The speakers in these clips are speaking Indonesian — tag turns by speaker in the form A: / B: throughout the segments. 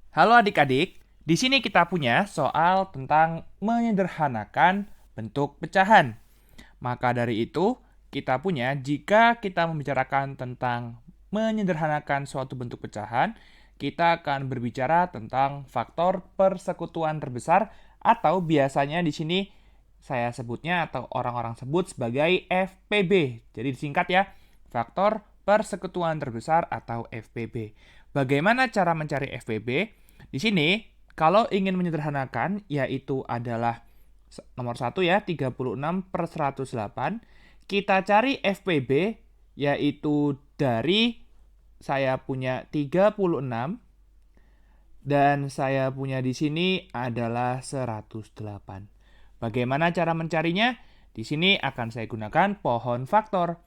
A: Halo adik-adik, di sini kita punya soal tentang menyederhanakan bentuk pecahan. Maka dari itu, kita punya jika kita membicarakan tentang menyederhanakan suatu bentuk pecahan, kita akan berbicara tentang faktor persekutuan terbesar atau biasanya di sini saya sebutnya atau orang-orang sebut sebagai FPB. Jadi disingkat ya, faktor persekutuan terbesar atau FPB. Bagaimana cara mencari FPB? Di sini, kalau ingin menyederhanakan, yaitu adalah nomor 1 ya, 36/108. Kita cari FPB, yaitu dari saya punya 36, dan saya punya di sini adalah 108. Bagaimana cara mencarinya? Di sini akan saya gunakan pohon faktor.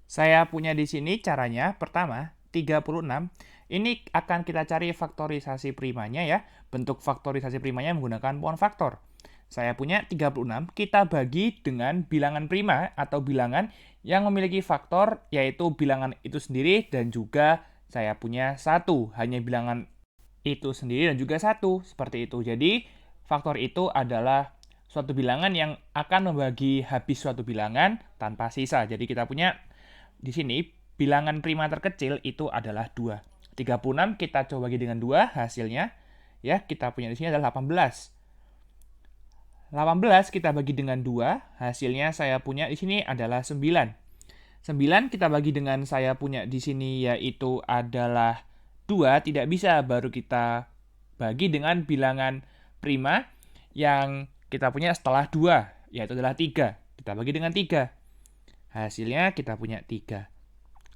A: Saya punya di sini caranya, pertama, 36. Ini akan kita cari faktorisasi primanya ya. Bentuk faktorisasi primanya menggunakan pohon faktor. Saya punya 36, kita bagi dengan bilangan prima atau bilangan yang memiliki faktor, yaitu bilangan itu sendiri dan juga saya punya 1. Hanya bilangan itu sendiri dan juga 1, seperti itu. Jadi, faktor itu adalah suatu bilangan yang akan membagi habis suatu bilangan tanpa sisa. Jadi kita punya di sini bilangan prima terkecil itu adalah 2. 36 kita coba bagi dengan 2 hasilnya. Ya, kita punya di sini adalah 18. 18 kita bagi dengan 2, hasilnya saya punya di sini adalah 9. 9 kita bagi dengan saya punya di sini yaitu adalah 2, tidak bisa, baru kita bagi dengan bilangan prima yang kita punya setelah 2, yaitu adalah 3. Kita bagi dengan 3. Hasilnya kita punya 3.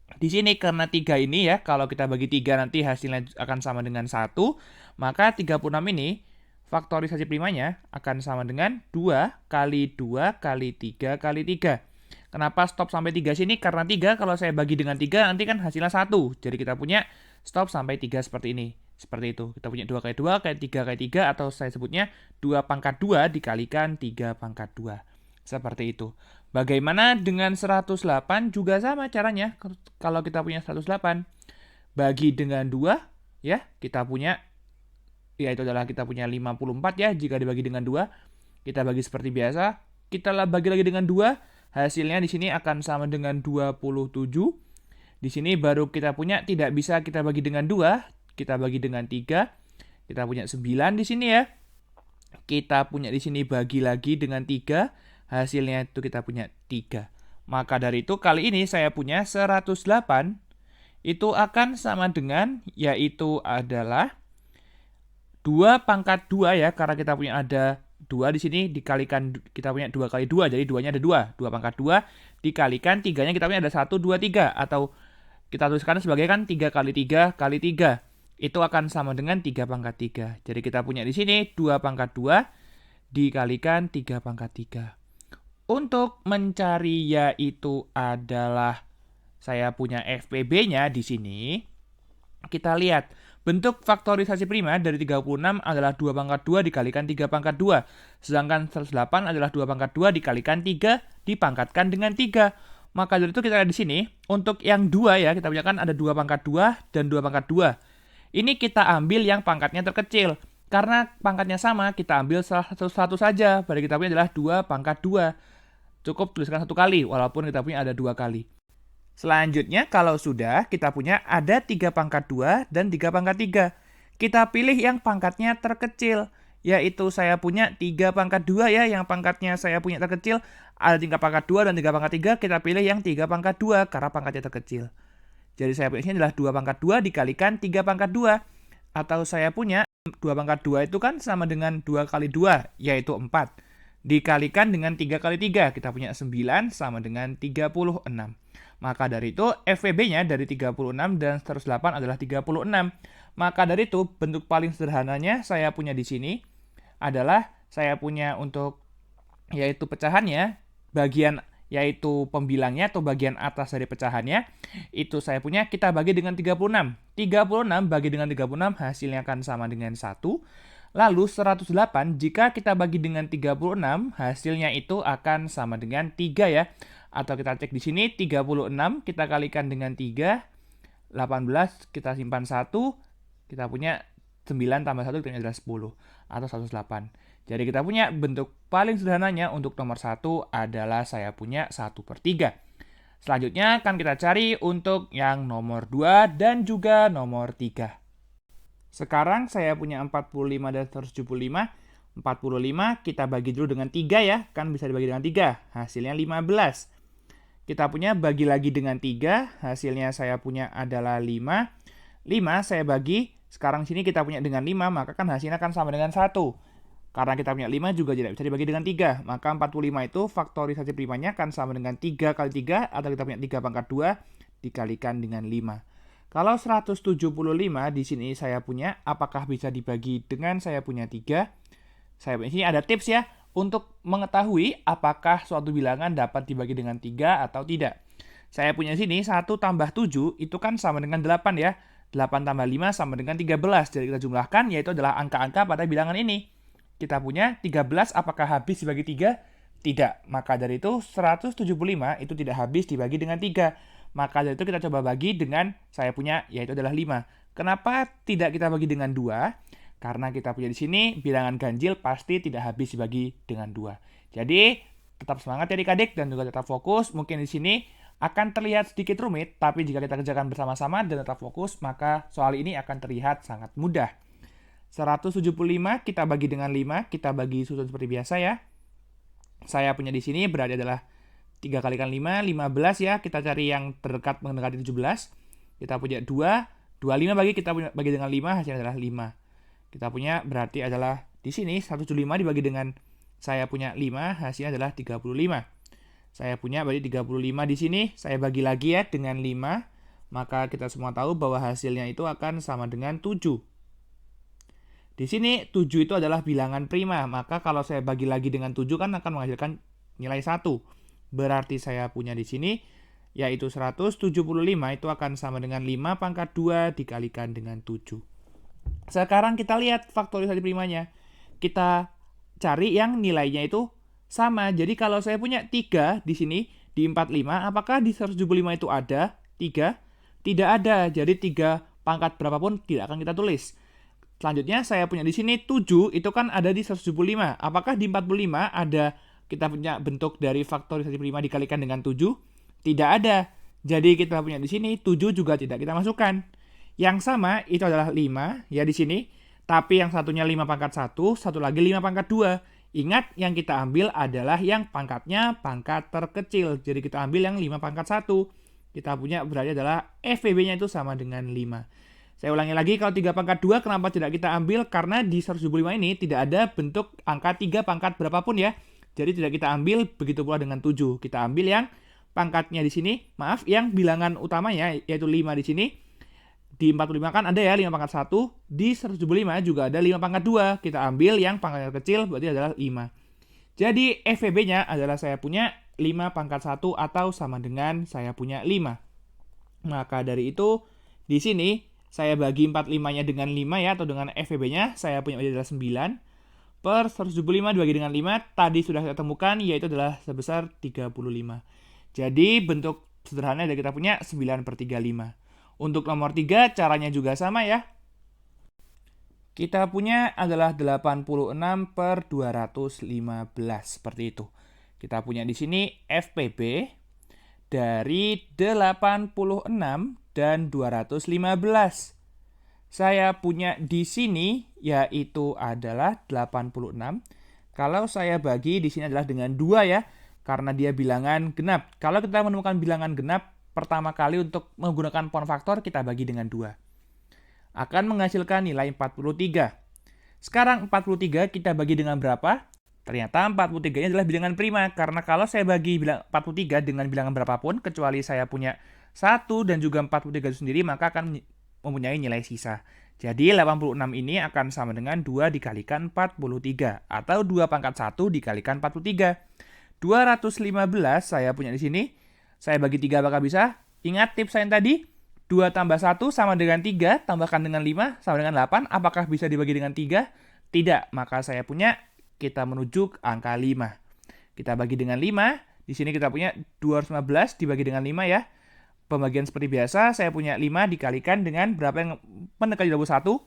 A: Di sini karena 3 ini ya, kalau kita bagi 3 nanti hasilnya akan sama dengan 1, maka 36 ini faktorisasi primanya akan sama dengan 2 kali 2 kali 3 kali 3. Kenapa stop sampai 3 sini? Karena 3 kalau saya bagi dengan 3 nanti kan hasilnya 1. Jadi kita punya stop sampai 3 seperti ini. Seperti itu. Kita punya 2 kali 2 kali 3 kali 3 atau saya sebutnya 2 pangkat 2 dikalikan 3 pangkat 2. Seperti itu. Bagaimana dengan 108? Juga sama caranya. Kalau kita punya 108 bagi dengan 2 ya, kita punya yaitu adalah kita punya 54 ya, jika dibagi dengan 2, kita bagi seperti biasa, kita bagi lagi dengan 2, hasilnya di sini akan sama dengan 27. Di sini baru kita punya tidak bisa kita bagi dengan 2, kita bagi dengan 3. Kita punya 9 di sini ya. Kita punya di sini bagi lagi dengan 3, hasilnya itu kita punya 3. Maka dari itu kali ini saya punya 108 itu akan sama dengan yaitu adalah 2 pangkat 2 ya, karena kita punya ada 2 di sini dikalikan kita punya 2 kali 2, jadi 2-nya ada 2. 2 pangkat 2 dikalikan 3-nya kita punya ada 1, 2, 3. Atau kita tuliskan sebagai kan 3 kali 3 kali 3. Itu akan sama dengan 3 pangkat 3. Jadi kita punya di sini 2 pangkat 2 dikalikan 3 pangkat 3. Untuk mencari yaitu adalah saya punya FPB-nya di sini. Kita lihat, bentuk faktorisasi prima dari 36 adalah 2 pangkat 2 dikalikan 3 pangkat 2. Sedangkan 108 adalah 2 pangkat 2 dikalikan 3 dipangkatkan dengan 3. Maka dari itu kita lihat di sini, untuk yang 2 ya, kita punya kan ada 2 pangkat 2 dan 2 pangkat 2. Ini kita ambil yang pangkatnya terkecil. Karena pangkatnya sama, kita ambil salah satu saja. Berarti kita punya adalah 2 pangkat 2. Cukup tuliskan 1 kali, walaupun kita punya ada 2 kali. Selanjutnya, kalau sudah, kita punya ada 3 pangkat 2 dan 3 pangkat 3. Kita pilih yang pangkatnya terkecil, yaitu saya punya 3 pangkat 2 ya, yang pangkatnya saya punya terkecil, ada 3 pangkat 2 dan 3 pangkat 3, kita pilih yang 3 pangkat 2, karena pangkatnya terkecil. Jadi saya punya ini adalah 2 pangkat 2 dikalikan 3 pangkat 2. Atau saya punya 2 pangkat 2 itu kan sama dengan 2 kali 2, yaitu 4. Dikalikan dengan 3 kali 3, kita punya 9 sama dengan 36. Maka dari itu FVB-nya dari 36 dan 108 adalah 36. Maka dari itu bentuk paling sederhananya saya punya di sini adalah saya punya untuk yaitu pecahannya, bagian yaitu pembilangnya atau bagian atas dari pecahannya, itu saya punya kita bagi dengan 36. 36 bagi dengan 36 hasilnya akan sama dengan 1. Lalu 108 jika kita bagi dengan 36 hasilnya itu akan sama dengan 3 ya. Atau kita cek di sini 36 kita kalikan dengan 3, 18 kita simpan 1, kita punya 9 tambah 1 kita punya adalah 10 atau 108. Jadi kita punya bentuk paling sederhananya untuk nomor 1 adalah saya punya 1/3. Selanjutnya akan kita cari untuk yang nomor 2 dan juga nomor 3. Sekarang saya punya 45 dan 175. 45 kita bagi dulu dengan 3 ya, kan bisa dibagi dengan 3, hasilnya 15. Kita punya bagi lagi dengan 3, hasilnya saya punya adalah 5. 5 saya bagi, sekarang sini kita punya dengan 5, maka kan hasilnya akan sama dengan 1. Karena kita punya 5 juga tidak bisa dibagi dengan 3, maka 45 itu faktorisasi primanya akan sama dengan 3 kali 3, atau kita punya 3 pangkat 2 dikalikan dengan 5. Kalau 175 di sini saya punya, apakah bisa dibagi dengan saya punya 3? Saya punya sini ada tips ya, untuk mengetahui apakah suatu bilangan dapat dibagi dengan 3 atau tidak. Saya punya sini 1 tambah 7 itu kan sama dengan 8 ya. 8 tambah 5 sama dengan 13. Jadi kita jumlahkan yaitu adalah angka-angka pada bilangan ini. Kita punya 13 apakah habis dibagi 3? Tidak. Maka dari itu 175 itu tidak habis dibagi dengan 3. Maka dari itu kita coba bagi dengan saya punya yaitu adalah 5. Kenapa tidak kita bagi dengan 2? Karena kita punya di sini bilangan ganjil pasti tidak habis dibagi dengan 2. Jadi, tetap semangat ya adik-adik dan juga tetap fokus. Mungkin di sini akan terlihat sedikit rumit, tapi jika kita kerjakan bersama-sama dan tetap fokus, maka soal ini akan terlihat sangat mudah. 175 kita bagi dengan 5, kita bagi susun seperti biasa ya. Saya punya di sini berarti adalah 3 kalikan 5, 15 ya. Kita cari yang terdekat mendekati 17. Kita punya 2, 25 bagi kita bagi dengan 5, hasilnya adalah 5. Kita punya berarti adalah di sini 175 dibagi dengan saya punya 5, hasilnya adalah 35. Saya punya berarti 35 di sini, saya bagi lagi ya dengan 5, maka kita semua tahu bahwa hasilnya itu akan sama dengan 7. Di sini 7 itu adalah bilangan prima, maka kalau saya bagi lagi dengan 7 kan akan menghasilkan nilai 1. Berarti saya punya di sini yaitu 175 itu akan sama dengan 5 pangkat 2 dikalikan dengan 7. Sekarang kita lihat faktorisasi primanya. Kita cari yang nilainya itu sama. Jadi kalau saya punya 3 di sini, di 45, apakah di 175 itu ada 3? Tidak ada. Jadi 3 pangkat berapapun tidak akan kita tulis. Selanjutnya saya punya di sini 7, itu kan ada di 175. Apakah di 45 ada kita punya bentuk dari faktorisasi prima dikalikan dengan 7? Tidak ada. Jadi kita punya di sini 7 juga tidak kita masukkan. Yang sama itu adalah 5 ya di sini, tapi yang satunya 5 pangkat 1, satu lagi 5 pangkat 2. Ingat yang kita ambil adalah yang pangkatnya pangkat terkecil. Jadi kita ambil yang 5 pangkat 1. Kita punya berarti adalah FVB-nya itu sama dengan 5. Saya ulangi lagi, kalau 3 pangkat 2 kenapa tidak kita ambil? Karena di 175 ini tidak ada bentuk angka 3 pangkat berapapun ya. Jadi tidak kita ambil, begitu pula dengan 7. Kita ambil yang pangkatnya di sini, yang bilangan utamanya yaitu 5 di sini. Di 45 kan ada ya 5 pangkat 1, di 175 juga ada 5 pangkat 2. Kita ambil yang pangkatnya kecil berarti adalah 5. Jadi FVB-nya adalah saya punya 5 pangkat 1 atau sama dengan saya punya 5. Maka dari itu di sini saya bagi 45-nya dengan 5 ya, atau dengan FVB-nya saya punya adalah 9 per 175 dibagi dengan 5 tadi sudah saya temukan yaitu adalah sebesar 35. Jadi bentuk sederhana dari kita punya 9/35. Untuk nomor 3 caranya juga sama ya. Kita punya adalah 86/215 seperti itu. Kita punya di sini FPB dari 86 dan 215. Saya punya di sini yaitu adalah 86. Kalau saya bagi di sini adalah dengan 2 ya, karena dia bilangan genap. Kalau kita menemukan bilangan genap, pertama kali untuk menggunakan poin faktor kita bagi dengan 2. Akan menghasilkan nilai 43. Sekarang 43 kita bagi dengan berapa? Ternyata 43-nya adalah bilangan prima. Karena kalau saya bagi 43 dengan bilangan berapapun, kecuali saya punya 1 dan juga 43 itu sendiri, maka akan mempunyai nilai sisa. Jadi 86 ini akan sama dengan 2 dikalikan 43. Atau 2 pangkat 1 dikalikan 43. 215 saya punya di sini. Saya bagi 3 apakah bisa? Ingat tips saya tadi, 2 tambah 1 sama dengan 3, tambahkan dengan 5 sama dengan 8. Apakah bisa dibagi dengan 3? Tidak, maka saya punya, kita menuju angka 5. Kita bagi dengan 5, di sini kita punya 215 dibagi dengan 5 ya. Pembagian seperti biasa, saya punya 5 dikalikan dengan berapa yang mendekati 21?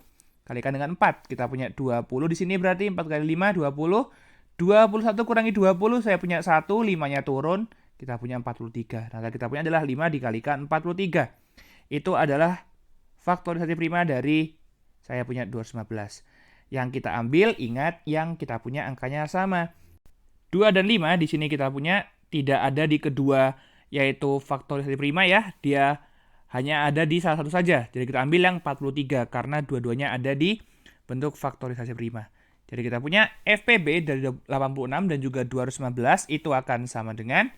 A: Kalikan dengan 4. Kita punya 20 di sini berarti 4 kali 5, 20. 21 kurangi 20, saya punya 1, 5-nya turun. Kita punya 43. Nah, kita punya adalah 5 dikalikan 43. Itu adalah faktorisasi prima dari saya punya 215. Yang kita ambil, ingat yang kita punya angkanya sama. 2 dan 5 di sini kita punya tidak ada di kedua, yaitu faktorisasi prima ya. Dia hanya ada di salah satu saja. Jadi kita ambil yang 43 karena dua-duanya ada di bentuk faktorisasi prima. Jadi kita punya FPB dari 86 dan juga 215 itu akan sama dengan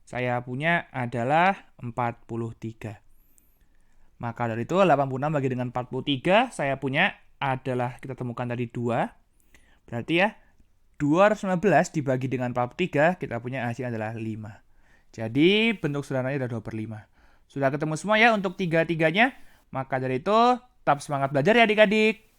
A: saya punya adalah 43. Maka dari itu 86 bagi dengan 43 saya punya adalah kita temukan tadi 2. Berarti ya 215 dibagi dengan 43 kita punya hasil adalah 5. Jadi bentuk sederhananya adalah 2/5. Sudah ketemu semua ya untuk tiga-tiganya? Maka dari itu, tetap semangat belajar ya adik-adik.